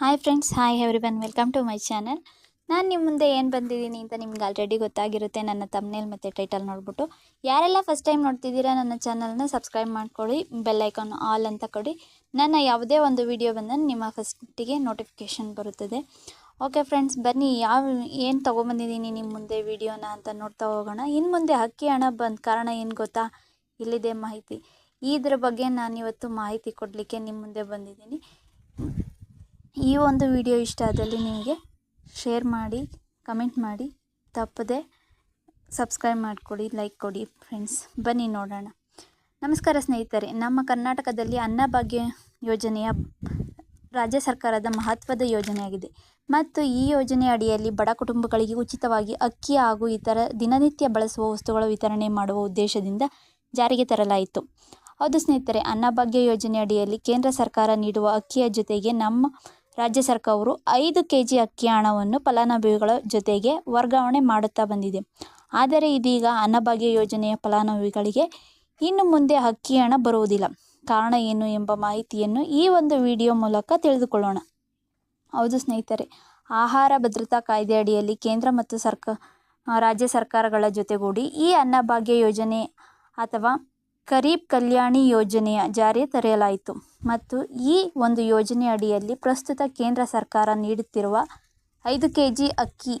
Hi friends, hi everyone, welcome to my channel. ನಾನು ನಿಮ್ಮ ಮುಂದೆ ಏನು ಬಂದಿದ್ದೀನಿ ಅಂತ ನಿಮ್ಗೆ ಆಲ್ರೆಡಿ ಗೊತ್ತಾಗಿರುತ್ತೆ ನನ್ನ ತಮ್ನೇಲ್ ಮತ್ತು ಟೈಟಲ್ ನೋಡ್ಬಿಟ್ಟು. ಯಾರೆಲ್ಲ ಫಸ್ಟ್ ಟೈಮ್ ನೋಡ್ತಿದ್ದೀರಾ ನನ್ನ ಚಾನಲ್ನ ಸಬ್ಸ್ಕ್ರೈಬ್ ಮಾಡ್ಕೊಳ್ಳಿ, ಬೆಲ್ ಐಕಾನ್ ಆಲ್ ಅಂತ ಕೊಡಿ. ನನ್ನ ಯಾವುದೇ ಒಂದು ವಿಡಿಯೋ ಬಂದರೆ ನಿಮ್ಮ ಫಸ್ಟಿಗೆ ನೋಟಿಫಿಕೇಷನ್ ಬರುತ್ತದೆ. ಓಕೆ ಫ್ರೆಂಡ್ಸ್, ಬನ್ನಿ ಏನು ತೊಗೊಂಬಂದಿದ್ದೀನಿ ನಿಮ್ಮ ಮುಂದೆ ವಿಡಿಯೋನ ಅಂತ ನೋಡ್ತಾ ಹೋಗೋಣ. ಇನ್ನು ಮುಂದೆ ಅಕ್ಕಿ ಹಣ ಬಂದ ಕಾರಣ ಏನು ಗೊತ್ತಾ? ಇಲ್ಲಿದೆ ಮಾಹಿತಿ. ಇದ್ರ ಬಗ್ಗೆ ನಾನಿವತ್ತು ಮಾಹಿತಿ ಕೊಡಲಿಕ್ಕೆ ನಿಮ್ಮ ಮುಂದೆ ಬಂದಿದ್ದೀನಿ. ಈ ಒಂದು ವಿಡಿಯೋ ಇಷ್ಟ ಆದಲ್ಲಿ ನಿಮಗೆ ಶೇರ್ ಮಾಡಿ, ಕಮೆಂಟ್ ಮಾಡಿ, ತಪ್ಪದೆ ಸಬ್ಸ್ಕ್ರೈಬ್ ಮಾಡಿಕೊಡಿ, ಲೈಕ್ ಕೊಡಿ ಫ್ರೆಂಡ್ಸ್. ಬನ್ನಿ ನೋಡೋಣ. ನಮಸ್ಕಾರ ಸ್ನೇಹಿತರೆ. ನಮ್ಮ ಕರ್ನಾಟಕದಲ್ಲಿ ಅನ್ನಭಾಗ್ಯ ಯೋಜನೆಯ ರಾಜ್ಯ ಸರ್ಕಾರದ ಮಹತ್ವದ ಯೋಜನೆಯಾಗಿದೆ ಮತ್ತು ಈ ಯೋಜನೆ ಅಡಿಯಲ್ಲಿ ಬಡ ಕುಟುಂಬಗಳಿಗೆ ಉಚಿತವಾಗಿ ಅಕ್ಕಿ ಹಾಗೂ ಇತರ ದಿನನಿತ್ಯ ಬಳಸುವ ವಸ್ತುಗಳ ವಿತರಣೆ ಮಾಡುವ ಉದ್ದೇಶದಿಂದ ಜಾರಿಗೆ ತರಲಾಯಿತು. ಹೌದು ಸ್ನೇಹಿತರೆ, ಅನ್ನಭಾಗ್ಯ ಯೋಜನೆ ಅಡಿಯಲ್ಲಿ ಕೇಂದ್ರ ಸರ್ಕಾರ ನೀಡುವ ಅಕ್ಕಿಯ ಜೊತೆಗೆ ನಮ್ಮ ರಾಜ್ಯ ಸರ್ಕಾರವು 5 kg ಅಕ್ಕಿ ಹಣವನ್ನು ಫಲಾನುಭವಿಗಳ ಜೊತೆಗೆ ವರ್ಗಾವಣೆ ಮಾಡುತ್ತಾ ಬಂದಿದೆ. ಆದರೆ ಇದೀಗ ಅನ್ನಭಾಗ್ಯ ಯೋಜನೆಯ ಫಲಾನುಭವಿಗಳಿಗೆ ಇನ್ನು ಮುಂದೆ ಅಕ್ಕಿ ಹಣ ಬರುವುದಿಲ್ಲ. ಕಾರಣ ಏನು ಎಂಬ ಮಾಹಿತಿಯನ್ನು ಈ ಒಂದು ವಿಡಿಯೋ ಮೂಲಕ ತಿಳಿದುಕೊಳ್ಳೋಣ. ಹೌದು ಸ್ನೇಹಿತರೆ, ಆಹಾರ ಭದ್ರತಾ ಕಾಯ್ದೆ ಅಡಿಯಲ್ಲಿ ಕೇಂದ್ರ ಮತ್ತು ರಾಜ್ಯ ಸರ್ಕಾರಗಳ ಜೊತೆಗೂಡಿ ಈ ಅನ್ನಭಾಗ್ಯ ಯೋಜನೆ ಅಥವಾ ಗರೀಬ್ ಕಲ್ಯಾಣಿ ಯೋಜನೆಯ ಜಾರಿ ತರಲಾಯಿತು ಮತ್ತು ಈ ಒಂದು ಯೋಜನೆ ಅಡಿಯಲ್ಲಿ ಪ್ರಸ್ತುತ ಕೇಂದ್ರ ಸರ್ಕಾರ ನೀಡುತ್ತಿರುವ 5 kg ಅಕ್ಕಿ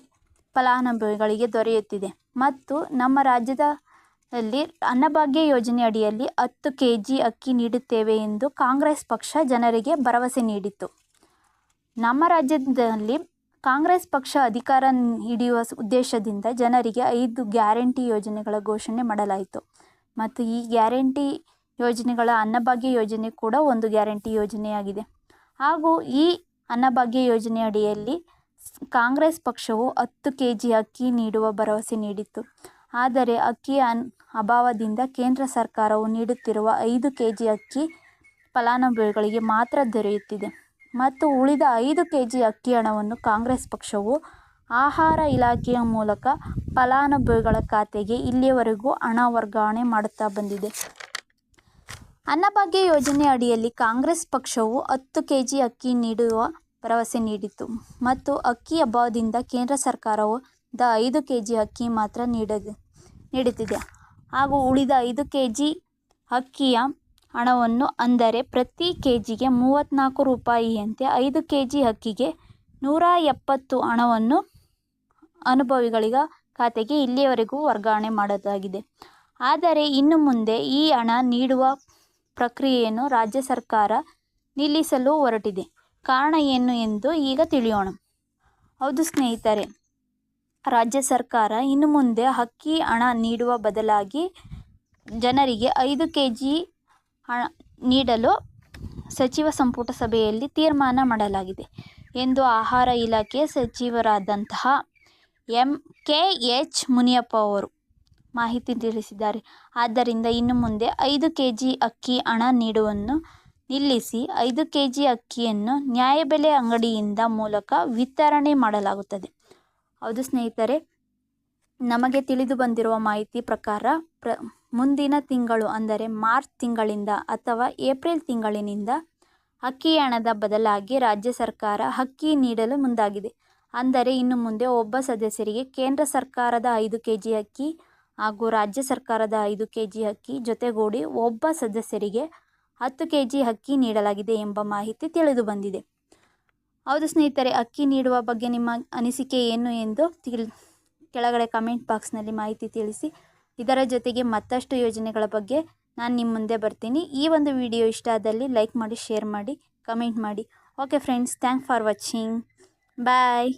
ಫಲಾನುಭವಿಗಳಿಗೆ ದೊರೆಯುತ್ತಿದೆ ಮತ್ತು ನಮ್ಮ ರಾಜ್ಯದಲ್ಲಿ ಅನ್ನಭಾಗ್ಯ ಯೋಜನೆ ಅಡಿಯಲ್ಲಿ 10 kg ಅಕ್ಕಿ ನೀಡುತ್ತೇವೆ ಎಂದು ಕಾಂಗ್ರೆಸ್ ಪಕ್ಷ ಜನರಿಗೆ ಭರವಸೆ ನೀಡಿತ್ತು. ನಮ್ಮ ರಾಜ್ಯದಲ್ಲಿ ಕಾಂಗ್ರೆಸ್ ಪಕ್ಷ ಅಧಿಕಾರ ಹಿಡಿಯುವ ಉದ್ದೇಶದಿಂದ ಜನರಿಗೆ 5 ಗ್ಯಾರಂಟಿ ಯೋಜನೆಗಳ ಘೋಷಣೆ ಮಾಡಲಾಯಿತು ಮತ್ತು ಈ ಗ್ಯಾರಂಟಿ ಯೋಜನೆಗಳ ಅನ್ನಭಾಗ್ಯ ಯೋಜನೆ ಕೂಡ ಒಂದು ಗ್ಯಾರಂಟಿ ಯೋಜನೆಯಾಗಿದೆ. ಹಾಗೂ ಈ ಅನ್ನಭಾಗ್ಯ ಯೋಜನೆ ಅಡಿಯಲ್ಲಿ ಕಾಂಗ್ರೆಸ್ ಪಕ್ಷವು 10 kg ಅಕ್ಕಿ ನೀಡುವ ಭರವಸೆ ನೀಡಿತ್ತು. ಆದರೆ ಅಕ್ಕಿಯ ಅಭಾವದಿಂದ ಕೇಂದ್ರ ಸರ್ಕಾರವು ನೀಡುತ್ತಿರುವ 5 kg ಅಕ್ಕಿ ಫಲಾನುಭವಿಗಳಿಗೆ ಮಾತ್ರ ದೊರೆಯುತ್ತಿದೆ ಮತ್ತು ಉಳಿದ 5 kg ಅಕ್ಕಿ ಹಣವನ್ನು ಕಾಂಗ್ರೆಸ್ ಪಕ್ಷವು ಆಹಾರ ಇಲಾಖೆಯ ಮೂಲಕ ಫಲಾನುಭವಿಗಳ ಖಾತೆಗೆ ಇಲ್ಲಿಯವರೆಗೂ ಹಣ ವರ್ಗಾವಣೆ ಮಾಡುತ್ತಾ ಬಂದಿದೆ. ಅನ್ನಭಾಗ್ಯ ಯೋಜನೆ ಅಡಿಯಲ್ಲಿ ಕಾಂಗ್ರೆಸ್ ಪಕ್ಷವು 10 kg ಅಕ್ಕಿ ನೀಡುವ ಭರವಸೆ ನೀಡಿತ್ತು ಮತ್ತು ಅಕ್ಕಿ ಅಭಾವದಿಂದ ಕೇಂದ್ರ ಸರ್ಕಾರವು 5 kg ಅಕ್ಕಿ ಮಾತ್ರ ನೀಡುತ್ತಿದೆ ಹಾಗೂ ಉಳಿದ 5 kg ಅಕ್ಕಿಯ ಹಣವನ್ನು, ಅಂದರೆ ಪ್ರತಿ ಕೆಜಿಗೆ 34 ರೂಪಾಯಿಯಂತೆ 5 kg ಅಕ್ಕಿಗೆ 170 ಹಣವನ್ನು ಅನುಭವಿಗಳ ಖಾತೆಗೆ ಇಲ್ಲಿಯವರೆಗೂ ವರ್ಗಾವಣೆ ಮಾಡಲಾಗಿದೆ. ಆದರೆ ಇನ್ನು ಮುಂದೆ ಈ ಹಣ ನೀಡುವ ಪ್ರಕ್ರಿಯೆಯನ್ನು ರಾಜ್ಯ ಸರ್ಕಾರ ನಿಲ್ಲಿಸಲು ಹೊರಟಿದೆ. ಕಾರಣ ಏನು ಎಂದು ಈಗ ತಿಳಿಯೋಣ. ಹೌದು ಸ್ನೇಹಿತರೆ, ರಾಜ್ಯ ಸರ್ಕಾರ ಇನ್ನು ಮುಂದೆ ಅಕ್ಕಿ ಹಣ ನೀಡುವ ಬದಲಾಗಿ ಜನರಿಗೆ 5 kg ಹಣ ನೀಡಲು ಸಚಿವ ಸಂಪುಟ ಸಭೆಯಲ್ಲಿ ತೀರ್ಮಾನ ಮಾಡಲಾಗಿದೆ ಎಂದು ಆಹಾರ ಇಲಾಖೆ ಸಚಿವರಾದಂತಹ KH ಮುನಿಯಪ್ಪ ಅವರು ಮಾಹಿತಿ ತಿಳಿಸಿದ್ದಾರೆ. ಆದ್ದರಿಂದ ಇನ್ನು ಮುಂದೆ 5 kg ಅಕ್ಕಿ ಹಣ ನೀಡುವನ್ನು ನಿಲ್ಲಿಸಿ 5 kg ಅಕ್ಕಿಯನ್ನು ನ್ಯಾಯಬೆಲೆ ಅಂಗಡಿಯಿಂದ ಮೂಲಕ ವಿತರಣೆ ಮಾಡಲಾಗುತ್ತದೆ. ಹೌದು ಸ್ನೇಹಿತರೆ, ನಮಗೆ ತಿಳಿದು ಬಂದಿರುವ ಮಾಹಿತಿ ಪ್ರಕಾರ ಮುಂದಿನ ತಿಂಗಳು ಅಂದರೆ ಮಾರ್ಚ್ ತಿಂಗಳಿಂದ ಅಥವಾ ಏಪ್ರಿಲ್ ತಿಂಗಳಿನಿಂದ ಅಕ್ಕಿ ಹಣದ ಬದಲಾಗಿ ರಾಜ್ಯ ಸರ್ಕಾರ ಅಕ್ಕಿ ನೀಡಲು ಮುಂದಾಗಿದೆ. ಅಂದರೆ ಇನ್ನು ಮುಂದೆ ಒಬ್ಬ ಸದಸ್ಯರಿಗೆ ಕೇಂದ್ರ ಸರ್ಕಾರದ 5 kg ಅಕ್ಕಿ ಹಾಗೂ ರಾಜ್ಯ ಸರ್ಕಾರದ 5 kg ಅಕ್ಕಿ ಜೊತೆಗೂಡಿ ಒಬ್ಬ ಸದಸ್ಯರಿಗೆ 10 kg ಅಕ್ಕಿ ನೀಡಲಾಗಿದೆ ಎಂಬ ಮಾಹಿತಿ ತಿಳಿದು ಬಂದಿದೆ. ಹೌದು ಸ್ನೇಹಿತರೆ, ಅಕ್ಕಿ ನೀಡುವ ಬಗ್ಗೆ ನಿಮ್ಮ ಅನಿಸಿಕೆ ಏನು ಎಂದು ಕೆಳಗಡೆ ಕಮೆಂಟ್ ಬಾಕ್ಸ್ನಲ್ಲಿ ಮಾಹಿತಿ ತಿಳಿಸಿ. ಇದರ ಜೊತೆಗೆ ಮತ್ತಷ್ಟು ಯೋಜನೆಗಳ ಬಗ್ಗೆ ನಾನು ನಿಮ್ಮ ಮುಂದೆ ಬರ್ತೀನಿ. ಈ ಒಂದು ವಿಡಿಯೋ ಇಷ್ಟ ಆದಲ್ಲಿ ಲೈಕ್ ಮಾಡಿ, ಶೇರ್ ಮಾಡಿ, ಕಮೆಂಟ್ ಮಾಡಿ. Okay friends, thanks for watching. Bye.